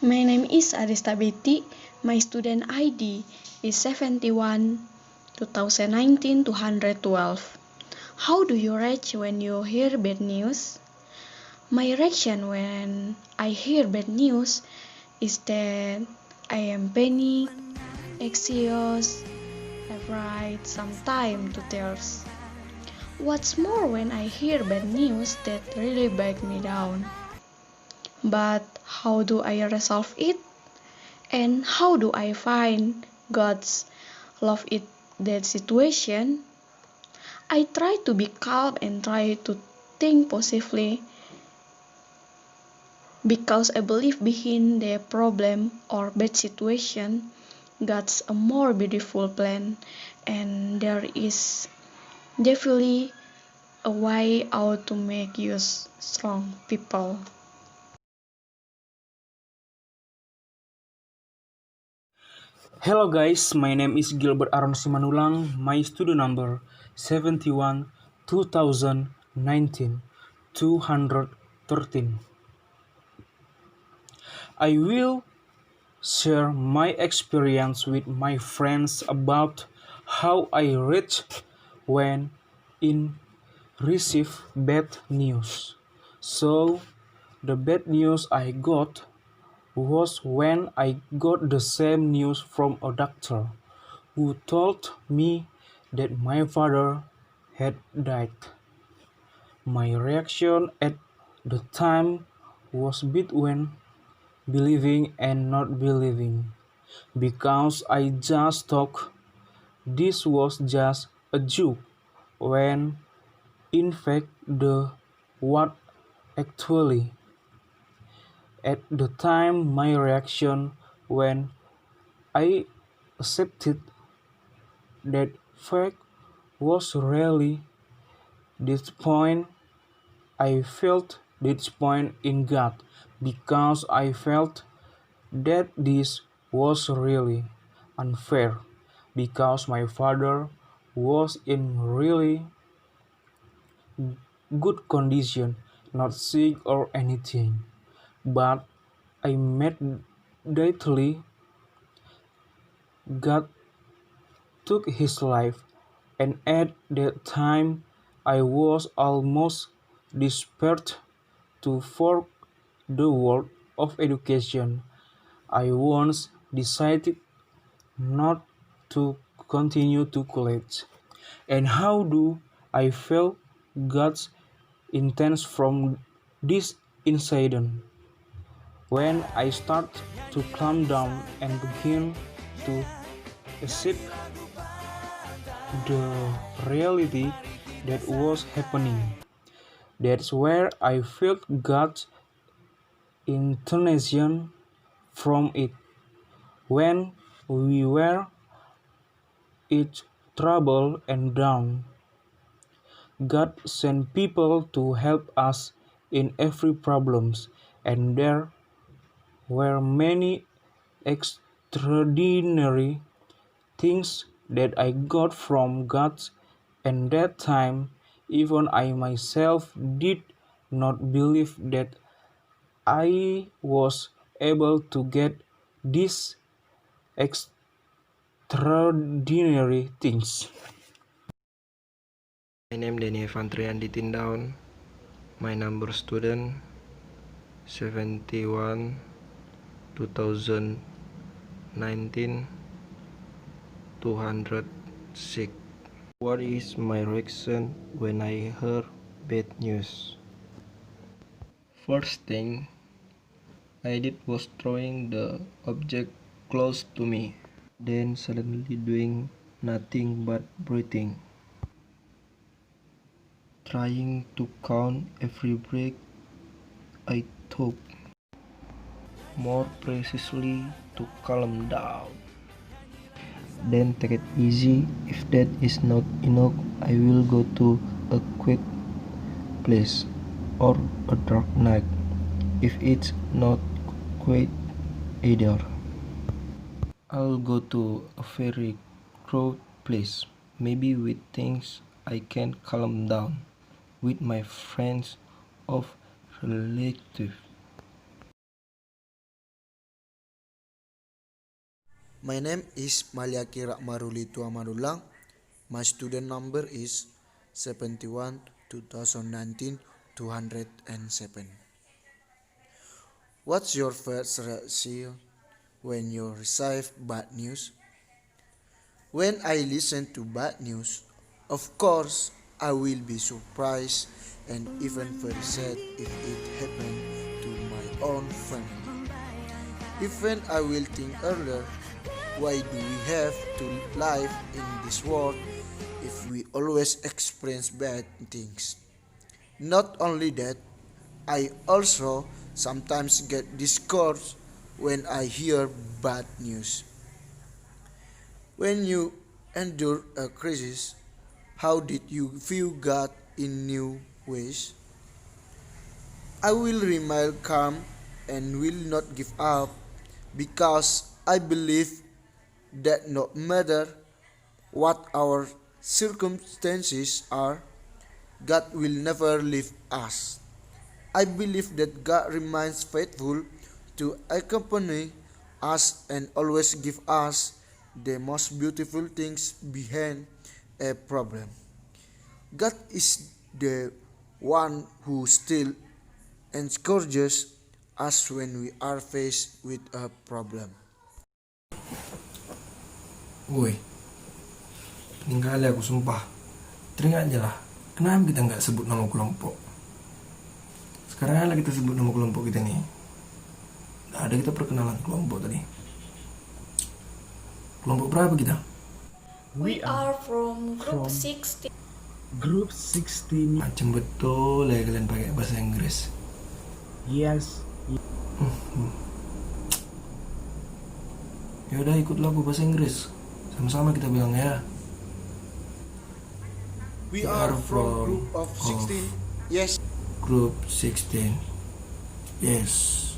My name is Arista Betty. My student ID is 71 2019 212. How do you react when you hear bad news? My reaction when I hear bad news is that I am panic, anxious, afraid, sometimes to tears. What's more, when I hear bad news that really break me down. But how do I resolve it? And how do I find God's love in that situation? I try to be calm and try to think positively because I believe behind the problem or bad situation, God's a more beautiful plan, and there is definitely a way out to make you strong people. Hello guys, my name is Gilbert Aron Simanulang, my student number 71 2019 213. I will share my experience with my friends about how I react when in receive bad news. So the bad news I got was when I got the same news from a doctor who told me that my father had died. My reaction at the time was between believing and not believing, because I just thought this was just a joke, when in fact the what actually. At the time, my reaction when I accepted that fact was really disappointed. I felt disappointed in God because I felt that this was really unfair, because my father was in really good condition, not sick or anything. But I immediately God took his life, and at that time I was almost desperate to fork the world of education. I once decided not to continue to college. And how do I feel God's intense from this incident? When I start to calm down and begin to accept the reality that was happening, that's where I felt God's intonation from it. When we were in trouble and down, God sent people to help us in every problems, and there were many extraordinary things that I got from God. And that time, even I myself did not believe that I was able to get these extraordinary things. My name Denny Evantrian Ditindaun. My number student 71 2019 206. What is my reaction when I heard bad news? First thing I did was throwing the object close to me, then suddenly doing nothing but breathing, trying to count every breath I took, more precisely to calm down. Then take it easy. If that is not enough, I will go to a quiet place or a dark night. If it's not quiet either, I'll go to a very crowded place, maybe with things I can calm down, with my friends or relatives. My name is Maruli Marula. My student number is 71 2019 207. What's your first reaction when you receive bad news? When I listen to bad news, of course I will be surprised and even very sad if it happened to my own family. Even I will think earlier, why do we have to live in this world if we always experience bad things? Not only that, I also sometimes get discouraged when I hear bad news. When you endure a crisis, how did you view God in new ways? I will remain calm and will not give up because I believe that no matter what our circumstances are, God will never leave us. I believe that God remains faithful to accompany us and always give us the most beautiful things behind a problem. God is the one who still encourages us when we are faced with a problem. Woi, tinggal aku sumpah. Teringat aja lah, kenapa kita nggak sebut nama kelompok? Sekarang lah kita sebut nama kelompok kita nih. Nah, ada kita perkenalan kelompok tadi. Kelompok berapa kita? We are from group 16. Group 16. Macam betul ya kalian pakai bahasa Inggris. Yes. Yaudah ikutlah aku bahasa Inggris. Sama-sama kita bilang ya. We are from group of 16. Yes. Group 16. Yes.